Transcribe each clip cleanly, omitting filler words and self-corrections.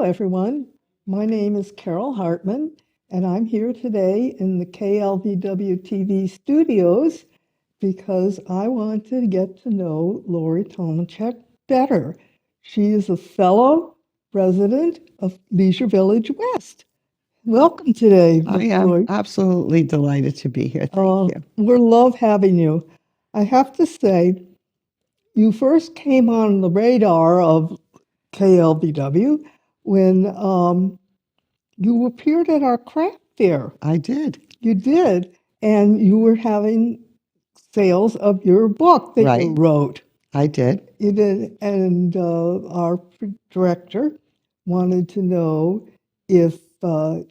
everyone. My name is Carol Hartman, and I'm here today in the KLVW-TV studios because I want to get to know Lori Tomenchok better. She is a fellow resident of Leisure Village West. Welcome today, I Miss am Lori. absolutely delighted to be here. Thank you. We love having you. I have to say, you first came on the radar of KLVW when you appeared at our craft fair. I did. You did, and you were having sales of your book that you Right. wrote. I did. You did, and our director wanted to know if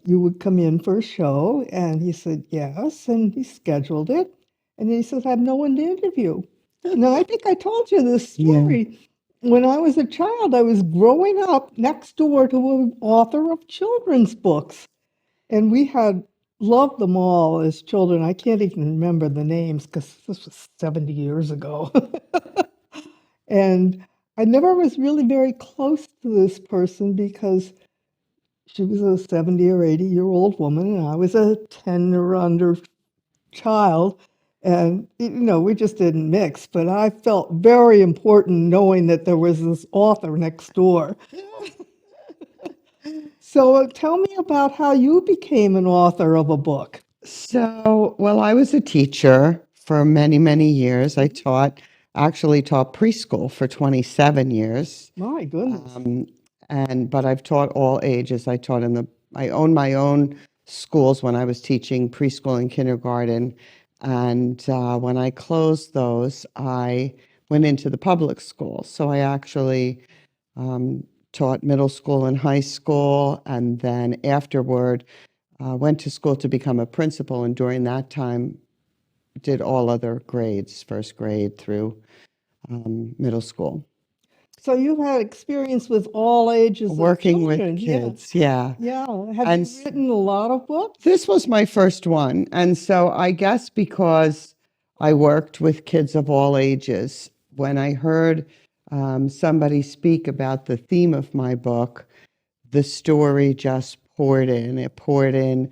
you would come in for a show, and he said yes, and he scheduled it, and he says, I have no one to interview. Now, I think I told you this Yeah. story. When I was a child, I was growing up next door to an author of children's books, and we had loved them all as children. I can't even remember the names because this was 70 years ago. And I never was really very close to this person because she was a 70 or 80-year-old woman, and I was a 10 or under child. And, we just didn't mix. But I felt very important knowing that there was this author next door. So tell me about how you became an author of a book. Well, I was a teacher for many, many years. I actually taught preschool for 27 years. My goodness. But I've taught all ages. I owned my own schools when I was teaching preschool and kindergarten. And when I closed those, I went into the public schools. So I actually taught middle school and high school, and then afterward went to school to become a principal. And during that time, did all other grades, first grade through middle school. So you've had experience with all ages Working of with children. kids, yeah. Yeah. Have And you written a lot of books? This was my first one. And so I guess because I worked with kids of all ages, when I heard somebody speak about the theme of my book, the story just poured in. It poured in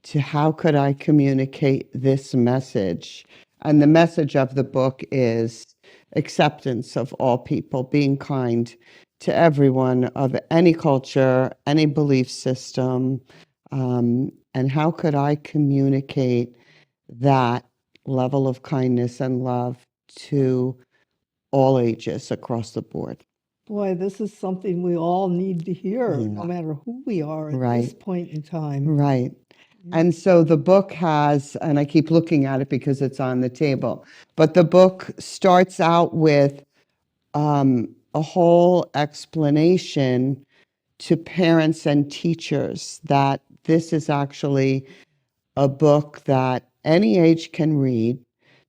to how could I communicate this message? And the message of the book is acceptance of all people, being kind to everyone of any culture, any belief system. And how could I communicate that level of kindness and love to all ages across the board? Boy, this is something we all need to hear, no matter who we are at this point in time. Right. And so the book has, and I keep looking at it because it's on the table, but the book starts out with a whole explanation to parents and teachers that this is actually a book that any age can read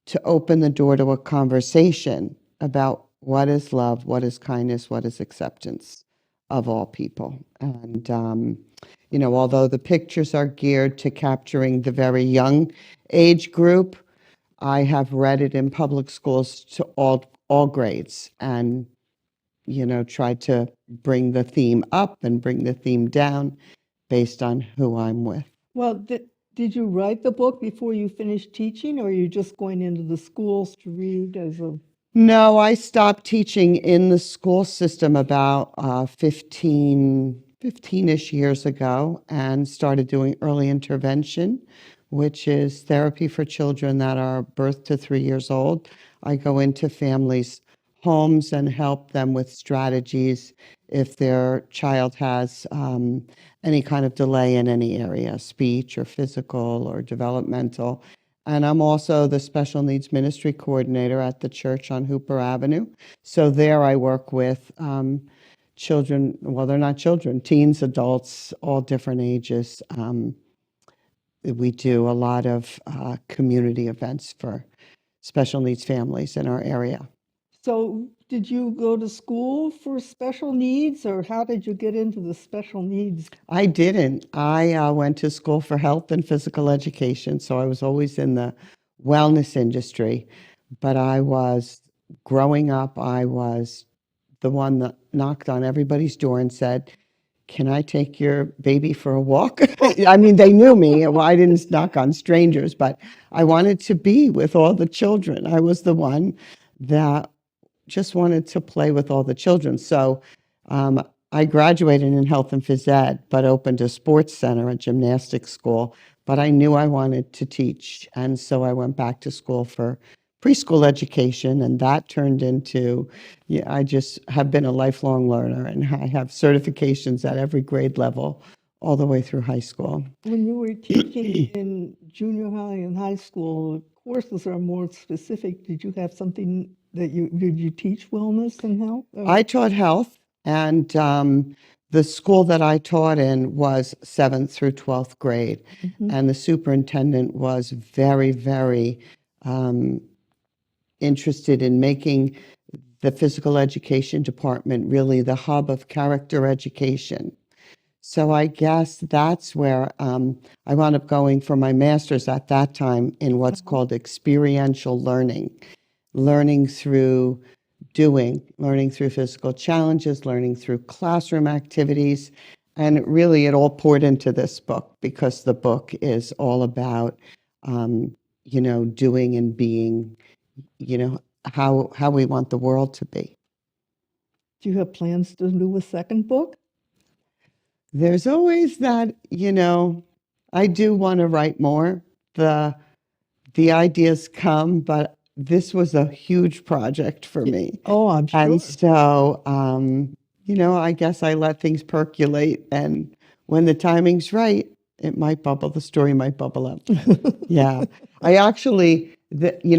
to open the door to a conversation about what is love, what is kindness, what is acceptance of all people. And, although the pictures are geared to capturing the very young age group, I have read it in public schools to all grades and, tried to bring the theme up and bring the theme down based on who I'm with. Well, did you write the book before you finished teaching, or are you just going into the schools to read as a... No, I stopped teaching in the school system about 15-ish years ago and started doing early intervention, which is therapy for children that are birth to 3 years old. I go into families' homes and help them with strategies if their child has any kind of delay in any area, speech or physical or developmental. And I'm also the special needs ministry coordinator at the church on Hooper Avenue. So there I work with children, well, they're not children, teens, adults, all different ages. We do a lot of community events for special needs families in our area. So did you go to school for special needs, or how did you get into the special needs? I didn't. I went to school for health and physical education, so I was always in the wellness industry. But growing up, I was the one that knocked on everybody's door and said, can I take your baby for a walk? I mean, they knew me. Well, I didn't knock on strangers, but I wanted to be with all the children. I was the one that just wanted to play with all the children. So I graduated in health and phys ed, but opened a sports center, a gymnastics school. But I knew I wanted to teach. And so I went back to school for preschool education, and that turned into, yeah, I just have been a lifelong learner, and I have certifications at every grade level all the way through high school. When you were teaching in junior high and high school, courses are more specific. Did you have something that did you teach wellness and health? I taught health, and the school that I taught in was 7th through 12th grade. And the superintendent was very, very interested in making the physical education department really the hub of character education. So I guess that's where I wound up going for my master's at that time in what's called experiential learning, learning through doing, learning through physical challenges, learning through classroom activities. And really, it all poured into this book because the book is all about, doing and being, how we want the world to be. Do you have plans to do a second book? There's always that, I do want to write more. The ideas come, but this was a huge project for me. Oh, I'm sure. And so, I guess I let things percolate, and when the timing's right, the story might bubble up. Yeah. I actually,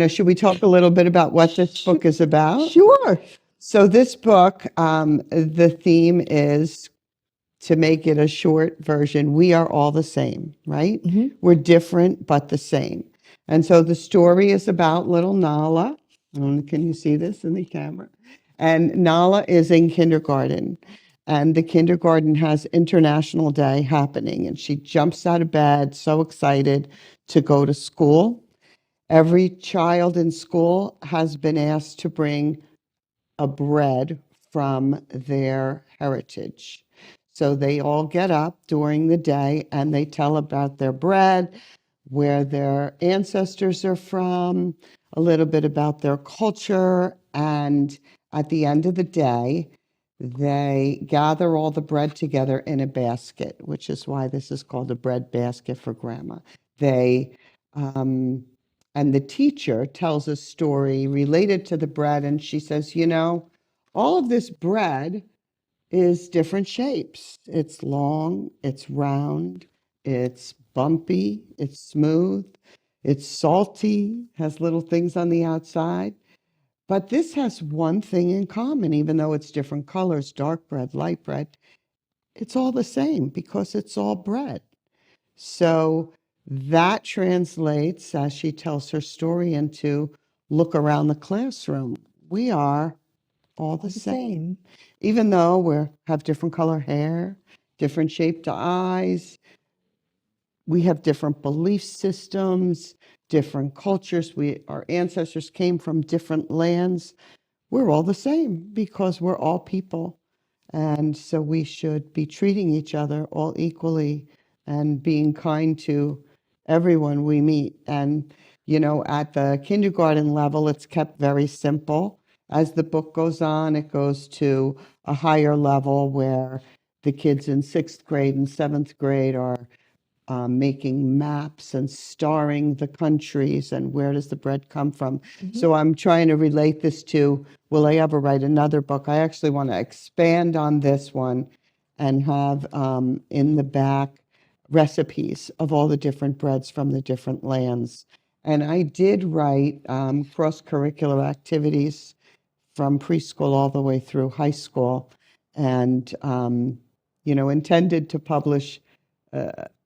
should we talk a little bit about what this book is about? Sure. So this book, the theme is, to make it a short version, we are all the same, right? We're different, but the same. And so the story is about little Nala. Can you see this in the camera? And Nala is in kindergarten. And the kindergarten has International Day happening. And she jumps out of bed, so excited to go to school. Every child in school has been asked to bring a bread from their heritage. So they all get up during the day and they tell about their bread, where their ancestors are from, a little bit about their culture. And at the end of the day, they gather all the bread together in a basket, which is why this is called a bread basket for Grandma. And the teacher tells a story related to the bread, and she says, all of this bread is different shapes. It's long, it's round, it's bumpy, it's smooth, it's salty, has little things on the outside. But this has one thing in common, even though it's different colors, dark bread, light bread, it's all the same because it's all bread. So that translates, as she tells her story, into look around the classroom. We are all the same. Even though we have different color hair, different shaped eyes, we have different belief systems, different cultures. Our ancestors came from different lands. We're all the same because we're all people. And so we should be treating each other all equally and being kind to everyone we meet. And, at the kindergarten level, it's kept very simple. As the book goes on, it goes to a higher level where the kids in 6th grade and 7th grade are making maps and starring the countries and where does the bread come from. So I'm trying to relate this to, will I ever write another book? I actually want to expand on this one and have in the back recipes of all the different breads from the different lands. And I did write cross-curricular activities from preschool all the way through high school, and intended to publish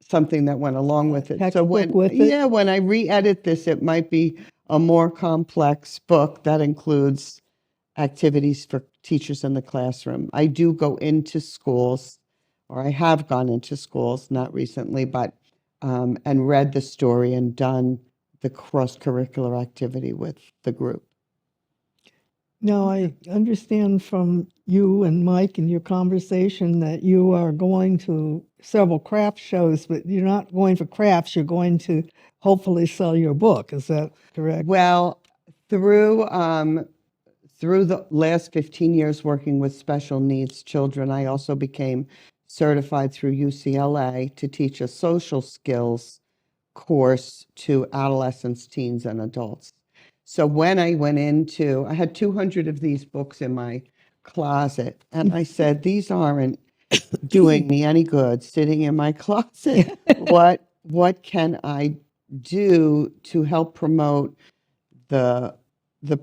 something that went along with it. So when I re-edit this, it might be a more complex book that includes activities for teachers in the classroom. I do go into schools, or I have gone into schools, not recently, but and read the story and done the cross-curricular activity with the group. Now, I understand from you and Mike in your conversation that you are going to several craft shows, but you're not going for crafts, you're going to hopefully sell your book. Is that correct? Well, through the last 15 years working with special needs children, I also became certified through UCLA to teach a social skills course to adolescents, teens, and adults. So when I went I had 200 of these books in my closet, and I said, these aren't doing me any good sitting in my closet. What can I do to help promote the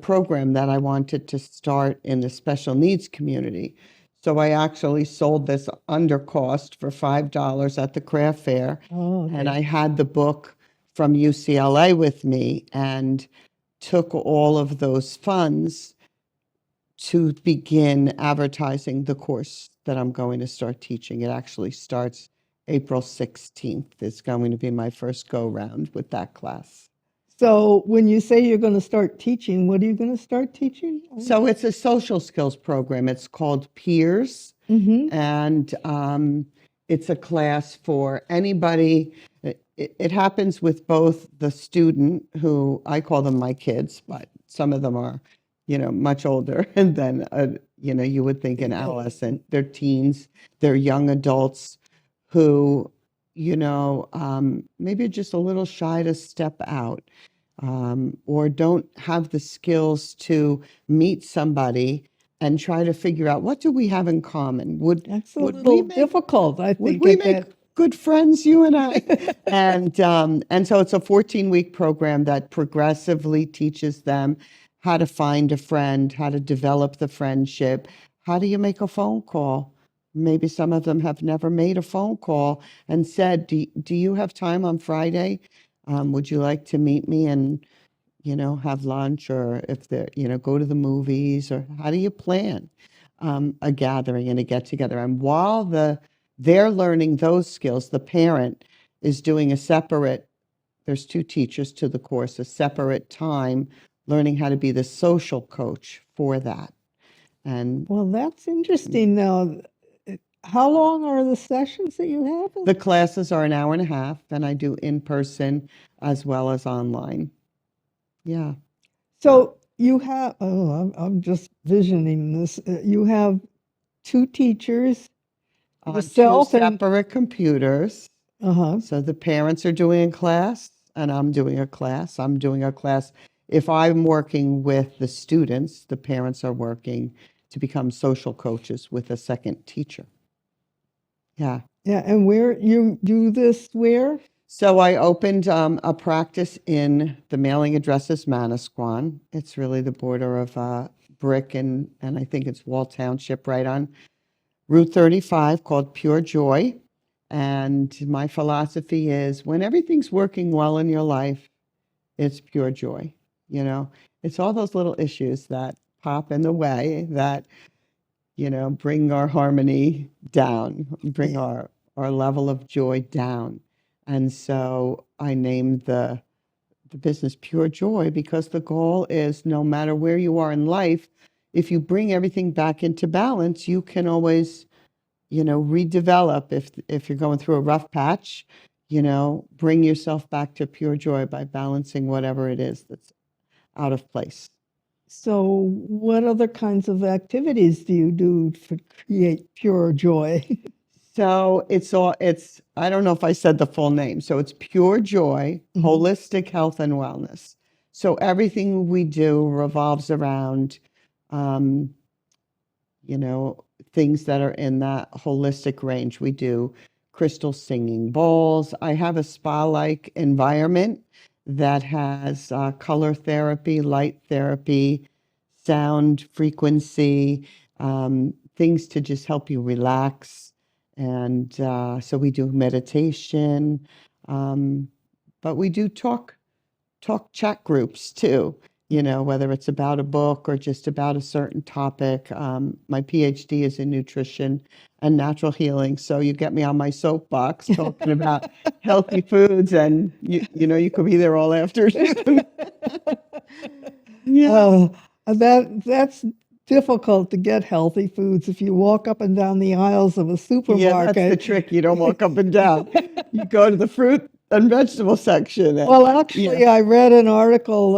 program that I wanted to start in the special needs community? So I actually sold this under cost for $5 at the craft fair. Oh, And okay. I had the book from UCLA with me and took all of those funds to begin advertising the course that I'm going to start teaching. It actually starts April 16th. It's going to be my first go round with that class. So when you say you're going to start teaching, what are you going to start teaching? So it's a social skills program. It's called Peers, Mm-hmm. and it's a class for anybody. It happens with both the student, who I call them my kids, but some of them are, much older, and then, you would think an adolescent. They're teens, they're young adults who, maybe just a little shy to step out, or don't have the skills to meet somebody and try to figure out, what do we have in common? That's a Would little we make difficult, I would think, we at make that. good friends, you and I? And so it's a 14-week program that progressively teaches them how to find a friend, how to develop the friendship. How do you make a phone call? Maybe some of them have never made a phone call and said, do you have time on Friday? Would you like to meet me and, have lunch, or if they're, go to the movies? Or how do you plan a gathering and a get together? And while they're learning those skills, the parent is doing there's 2 teachers to the course, a separate time learning how to be the social coach for that. And Well, that's interesting. Now, how long are the sessions that you have? the classes are an hour and a half, and I do in person as well as online. Yeah. So you have, I'm just visioning this. You have 2 teachers, On 2 yourself and, separate computers. uh-huh. So the parents are doing a class, and I'm doing a class. I'm doing a class. If I'm working with the students, the parents are working to become social coaches with a second teacher. Yeah. Yeah, and where you do this where? So I opened a practice in the mailing address is Manasquan. It's really the border of Brick and I think it's Wall Township, right on Route 35, called Pure Joy. And my philosophy is, when everything's working well in your life, it's pure joy. It's all those little issues that pop in the way that, bring our harmony down, bring our level of joy down. And so I named the business Pure Joy, because the goal is, no matter where you are in life, if you bring everything back into balance, you can always, redevelop. If you're going through a rough patch, bring yourself back to pure joy by balancing whatever it is that's out of place. So what other kinds of activities do you do to create pure joy? So I don't know if I said the full name. So it's Pure Joy, Holistic Health and Wellness. So everything we do revolves around, things that are in that holistic range. We do crystal singing bowls. I have a spa-like environment that has color therapy, light therapy, sound frequency, things to just help you relax. And so we do meditation, but we do talk chat groups too, whether it's about a book or just about a certain topic. My PhD is in nutrition and natural healing. So you get me on my soapbox talking about healthy foods, and you could be there all afternoon. Yeah. That's difficult to get healthy foods if you walk up and down the aisles of a Yeah, that's the supermarket. trick. You don't walk up and down. You go to the fruit and vegetable section and Well, yeah, actually, I read an article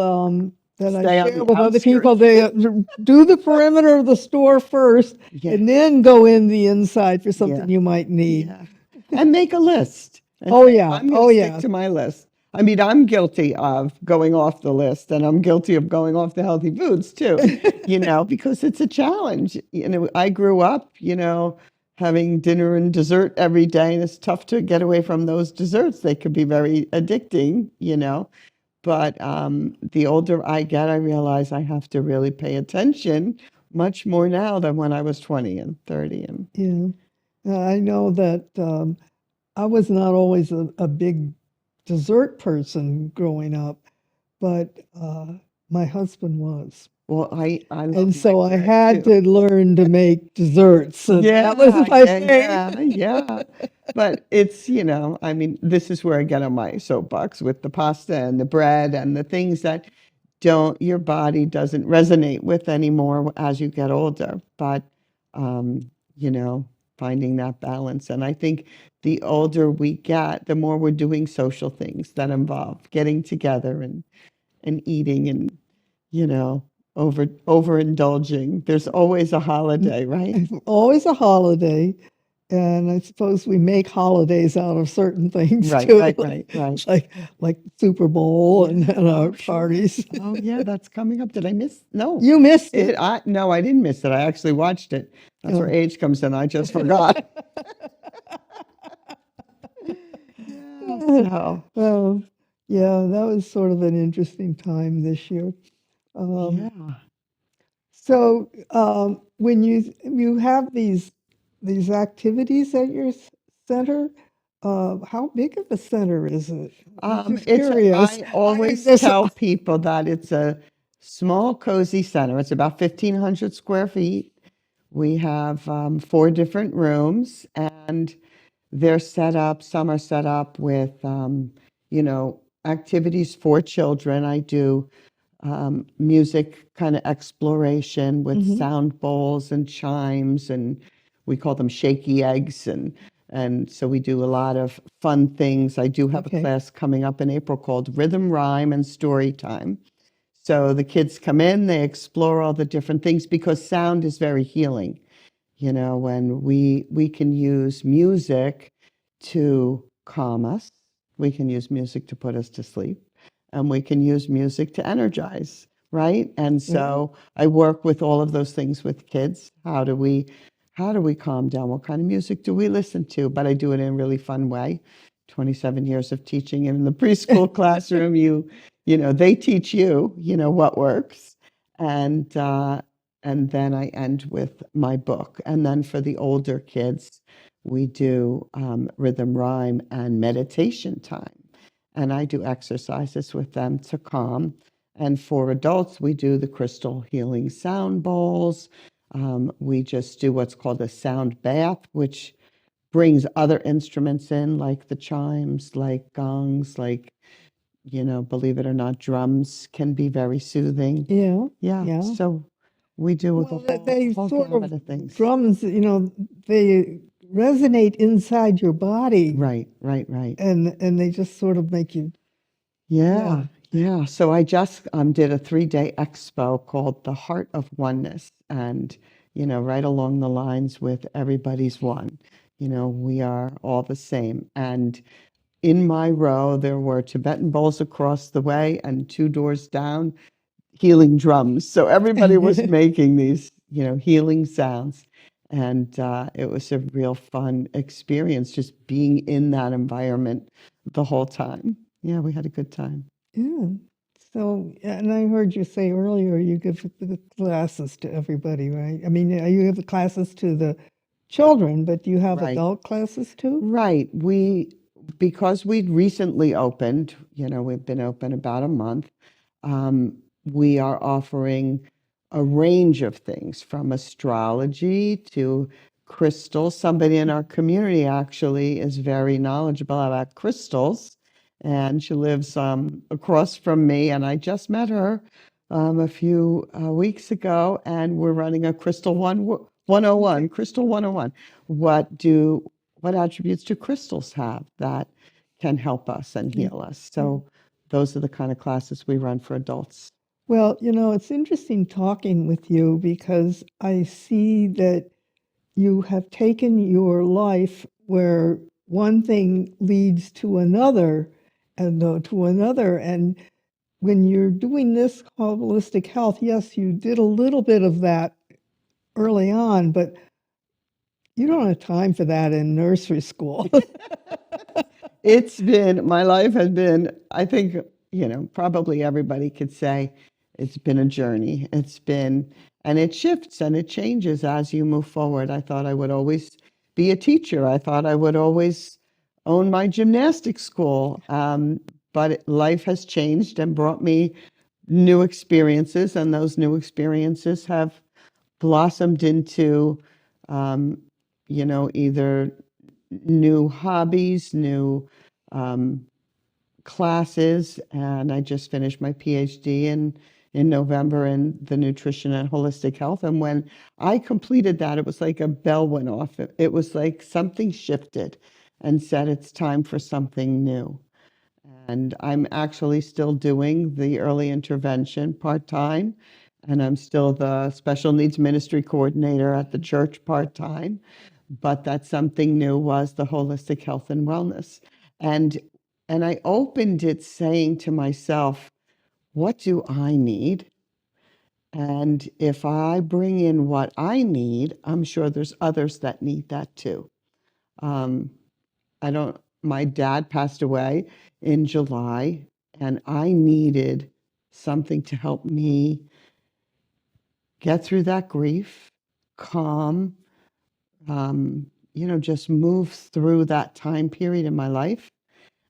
that I stay on share the with other people. outskirts. They do the perimeter of the store first Yeah, and then go in the inside for yeah, something you might need. yeah. And make a list and Oh, say, yeah. I'm going Oh, to stick yeah. to my list. I mean, I'm guilty of going off the list and I'm guilty of going off the healthy foods too, because it's a challenge. I grew up, having dinner and dessert every day, and it's tough to get away from those desserts. They could be very addicting. But the older I get, I realize I have to really pay attention much more now than when I was 20 and 30. And Yeah. I know that I was not always a big dessert person growing up, but my husband was. well, I love And my so I bread had too. to learn to make desserts. And that was Yeah, my yeah, thing. yeah. But it's, I mean, this is where I get on my soapbox with the pasta and the bread and the things that your body doesn't resonate with anymore as you get older. But, you know, finding that balance. And I think the older we get, the more we're doing social things that involve getting together and eating and, you know, overindulging. There's always a holiday, right? Always a holiday. And I suppose we make holidays out of certain things Right, too, right, right, right. like Super Bowl Yeah. and our Oh, sure. parties. Oh, yeah, that's coming up. Did I miss? No. You missed it. No, I didn't miss it. I actually watched it. That's where Oh. age comes in. I just forgot. Yeah, so, Well, yeah, that was sort of an interesting time this year. Um, yeah. so when you have these activities at your center, how big of a center is it? I'm just curious. I always This, tell people that it's a small, cozy center. It's about 1,500 square feet. We have 4 different rooms, and they're set up, some are set up with, activities for children. I do music kind of exploration with Mhm. sound bowls and chimes, and we call them shaky eggs. And so we do a lot of fun things. I do have a Okay. class coming up in April called Rhythm, Rhyme, and Story Time. So the kids come in, they explore all the different things because sound is very healing. When we can use music to calm us, we can use music to put us to sleep, and we can use music to energize, right? And Yeah. so I work with all of those things with kids. How do we calm down? What kind of music do we listen to? But I do it in a really fun way. 27 years of teaching in the preschool classroom, they teach what works. And then I end with my book. And then for the older kids, we do rhythm, rhyme, and meditation time. And I do exercises with them to calm. And for adults, we do the crystal healing sound bowls. We just do what's called a sound bath, which brings other instruments in, like the chimes, like gongs, like, believe it or not, drums can be very soothing. Yeah. Yeah, Yeah. so we do the Well, they whole sort of gamut of things. drums, they resonate inside your body, Right, right, right. and they just sort of make you, Yeah, yeah. yeah. So I just did a 3-day expo called The Heart of Oneness, and right along the lines with everybody's one. We are all the same. And in my row, there were Tibetan bowls across the way, and 2 doors down, healing drums. So everybody was making these, healing sounds. And it was a real fun experience just being in that environment the whole time. Yeah, we had a good time. Yeah. So, and I heard you say earlier you give the classes to everybody, right? I mean, you give the classes to the children, but do you have Right. adult classes too? Right. Because we'd recently opened, we've been open about a month, we are offering a range of things from astrology to crystals. Somebody in our community actually is very knowledgeable about crystals, and she lives across from me, and I just met her a few weeks ago, and we're running a Crystal 101, Crystal 101. What attributes do crystals have that can help us and heal us? So those are the kind of classes we run for adults. Well, it's interesting talking with you because I see that you have taken your life where one thing leads to another and to another. And when you're doing this holistic health, yes, you did a little bit of that early on, but you don't have time for that in nursery school. My life has been, I think, probably everybody could say it's been a journey. And it shifts and it changes as you move forward. I thought I would always be a teacher. I thought I would always own my gymnastics school. But life has changed and brought me new experiences, and those new experiences have blossomed into, either new hobbies, new classes, and I just finished my PhD in November in the nutrition and holistic health. And when I completed that, it was like a bell went off. It was like something shifted and said it's time for something new. And I'm actually still doing the early intervention part-time, and I'm still the special needs ministry coordinator at the church part-time. But that something new was the holistic health and wellness. And I opened it saying to myself, what do I need? And if I bring in what I need, I'm sure there's others that need that too. My dad passed away in July, and I needed something to help me get through that grief, calm, just move through that time period in my life.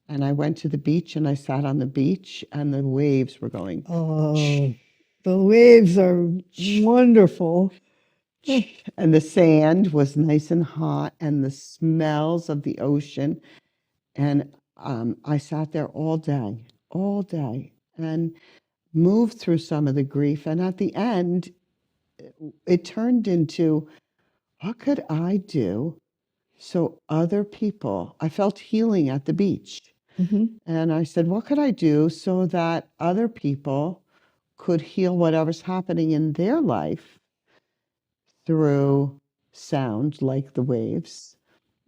And I went to the beach and I sat on the beach and the waves were going. Oh, the waves are wonderful. And the sand was nice and hot and the smells of the ocean. And I sat there all day, and moved through some of the grief. And at the end, it turned into, what could I do so other people, I felt healing at the beach. And I said, what could I do so that other people could heal whatever's happening in their life through sound like the waves?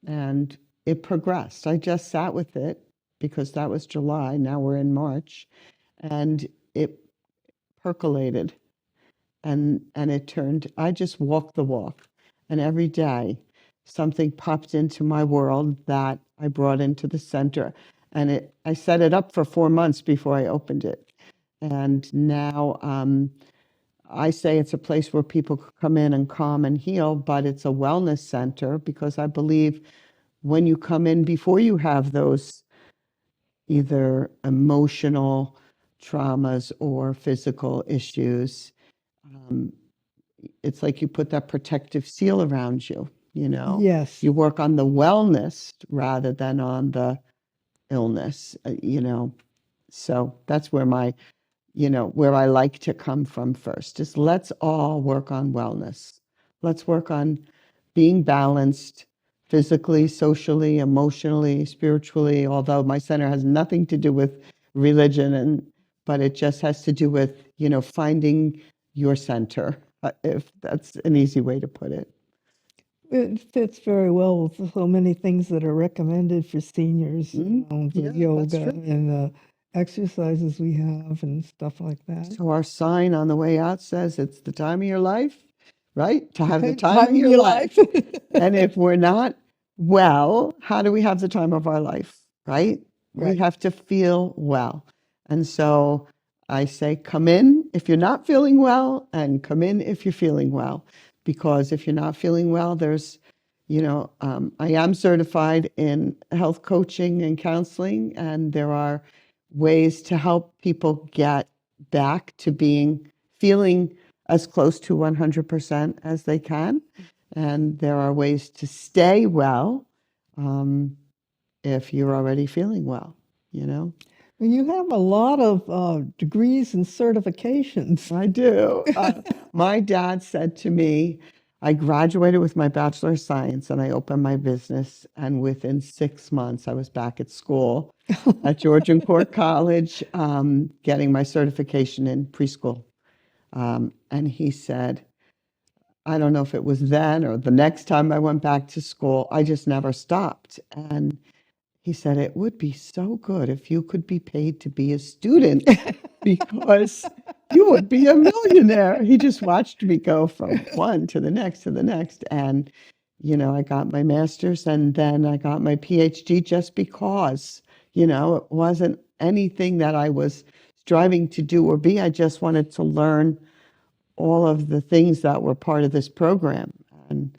And it progressed. I just sat with it because that was July. Now we're in March. And it percolated. And it turned, I just walked the walk. And every day, something popped into my world that I brought into the center. And I set it up for 4 months before I opened it. And now I say it's a place where people could come in and calm and heal, but it's a wellness center because I believe when you come in before you have those either emotional traumas or physical issues, it's like you put that protective seal around you, Yes. You work on the wellness rather than on the illness, So that's where where I like to come from first is let's all work on wellness. Let's work on being balanced physically, socially, emotionally, spiritually, although my center has nothing to do with religion, but it just has to do with, finding your center, if that's an easy way to put it. It fits very well with so many things that are recommended for seniors, the Yeah, that's yoga true. and the exercises we have and stuff like that. So our sign on the way out says it's the time of your life, right? To have the Right? time of your life. And if we're not well, how do we have the time of our life, right? We Right. have to feel well. And so I say, come in if you're not feeling well, and come in if you're feeling well. Because if you're not feeling well, there's, I am certified in health coaching and counseling, and there are ways to help people get back to feeling as close to 100% as they can. And there are ways to stay well if you're already feeling well, Well, you have a lot of degrees and certifications. I do. My dad said to me, I graduated with my Bachelor of Science and I opened my business. And within 6 months, I was back at school at Georgian Court College, getting my certification in preschool. And he said, I don't know if it was then or the next time I went back to school, I just never stopped. And he said, it would be so good if you could be paid to be a student because you would be a millionaire. He just watched me go from one to the next to the next. And, I got my master's and then I got my PhD just because, it wasn't anything that I was striving to do or be. I just wanted to learn all of the things that were part of this program. And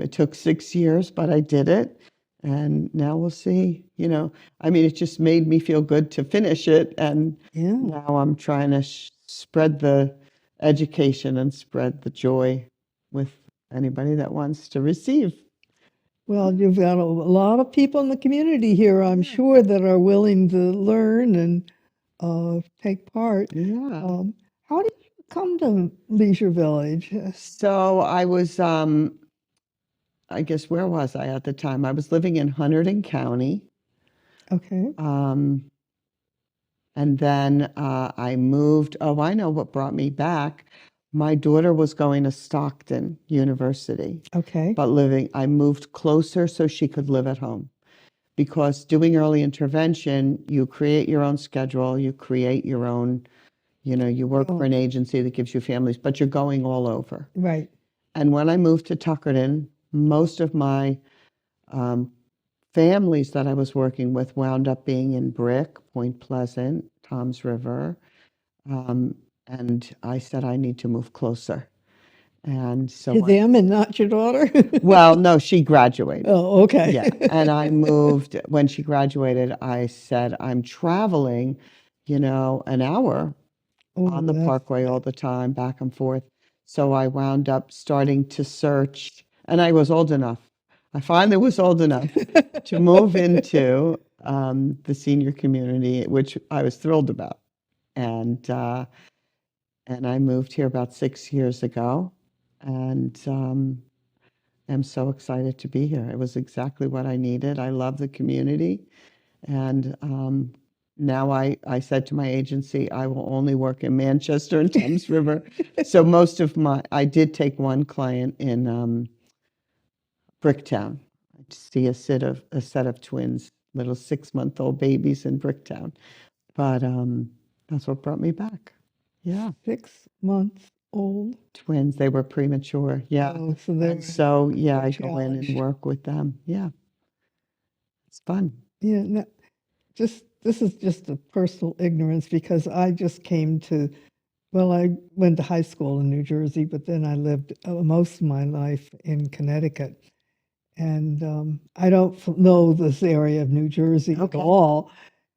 it took 6 years, but I did it. And now we'll see, it just made me feel good to finish it. And Yeah. now I'm trying to spread the education and spread the joy with anybody that wants to receive. Well, you've got a lot of people in the community here, I'm sure, that are willing to learn and take part. Yeah. How did you come to Leisure Village? So I was, I guess, where was I at the time? I was living in Hunterdon County. Okay. And then I moved. Oh, I know what brought me back. My daughter was going to Stockton University, Okay. but I moved closer so she could live at home. Because doing early intervention, you create your own schedule, you create your own, you work for an agency that gives you families, but you're going all over. Right. And when I moved to Tuckerton, most of my families that I was working with wound up being in Brick, Point Pleasant, Toms River. And I said, I need to move closer. And so To them and not your daughter? well, no, she graduated. Oh, okay. Yeah. And I moved when she graduated. I said, I'm traveling, an hour on the Parkway all the time, back and forth. So I wound up starting to search, and I was old enough. I finally was old enough to move into the senior community, which I was thrilled about. And I moved here about 6 years ago, and I'm so excited to be here. It was exactly what I needed. I love the community, and now I said to my agency, I will only work in Manchester and Thames River. So I did take one client in Bricktown. I see a set of twins, little 6-month-old babies in Bricktown. But that's what brought me back. Yeah. 6 months old. Twins, they were premature. Yeah. Oh, so yeah, I go in and work with them. Yeah. It's fun. Yeah. No, this is just a personal ignorance because I just came to, well, I went to high school in New Jersey, but then I lived most of my life in Connecticut. And I don't know this area of New Jersey at all.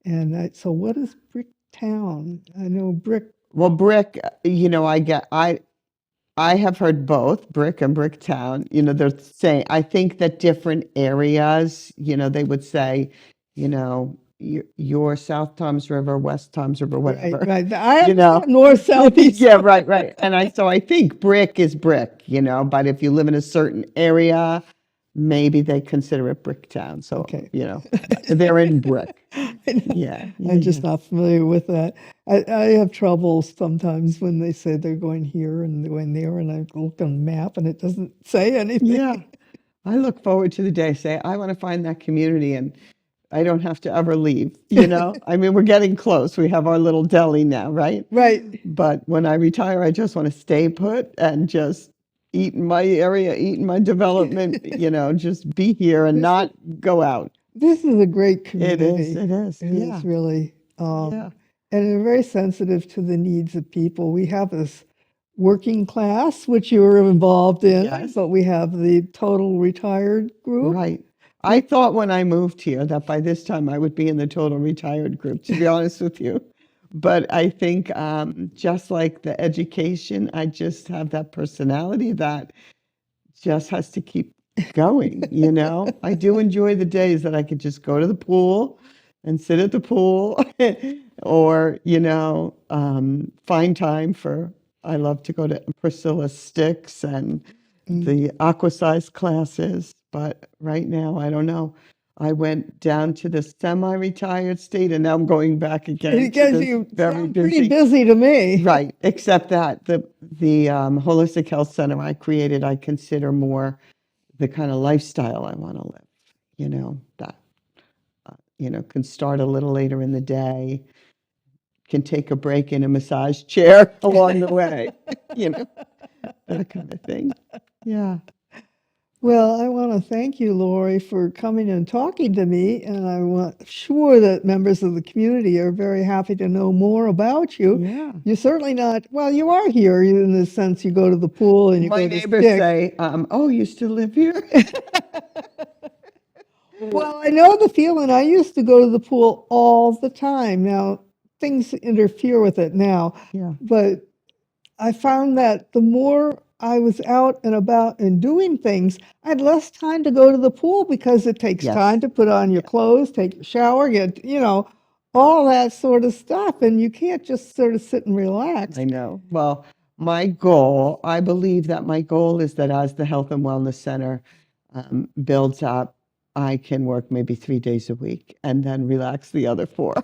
And so what is Bricktown? I know Brick. Well, Brick, I have heard both Brick and Bricktown. They're saying, I think that different areas, they would say, your South Toms River, West Toms River, whatever. Right. I north, south, east. Yeah, right. And I think Brick is Brick, but if you live in a certain area, maybe they consider it Bricktown. So, they're in Brick. Yeah. I'm just not familiar with that. I have trouble sometimes when they say they're going here and they're going there, and I look on the map and it doesn't say anything. Yeah. I look forward to the day, say, I want to find that community and I don't have to ever leave, we're getting close. We have our little deli now, right? Right. But when I retire, I just want to stay put and just eat in my area, eat in my development, just be here and not go out. This is a great community. It is. It is really. And they're very sensitive to the needs of people. We have this working class, which you were involved in, but we have the total retired group. Right. I thought when I moved here that by this time I would be in the total retired group, to be honest with you. But I think just like the education, I just have that personality that just has to keep going, I do enjoy the days that I could just go to the pool and sit at the pool or, find time for, I love to go to Priscilla Sticks and the aqua size classes. But right now, I don't know. I went down to the semi-retired state and now I'm going back again. Because to you this very sound pretty busy. busy to me. Right, except that the holistic health center I created, I consider more the kind of lifestyle I want to live. That can start a little later in the day, can take a break in a massage chair along the way, that kind of thing. Yeah. Well, I want to thank you, Lori, for coming and talking to me, and sure that members of the community are very happy to know more about you. Yeah. You're certainly not, well, you are here in the sense you go to the pool and you My go to neighbors Stick. say, oh, you still live here? Well, I know the feeling. I used to go to the pool all the time. Now, things interfere with it now. Yeah. But I found that the more I was out and about and doing things, I had less time to go to the pool because it takes Yes. time to put on your clothes, take a shower, get, all that sort of stuff. And you can't just sort of sit and relax. I know. Well, I believe that my goal is that as the Health and Wellness Center builds up, I can work maybe 3 days a week and then relax the other 4.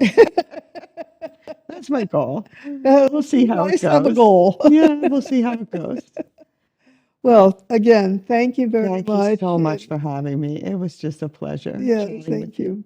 That's my goal. We'll see how it Nice goes. to have a goal. Yeah, we'll see how it goes. Well, again, thank you very Thank much. you so much for having me. It was just a pleasure. Yeah, chatting thank with you.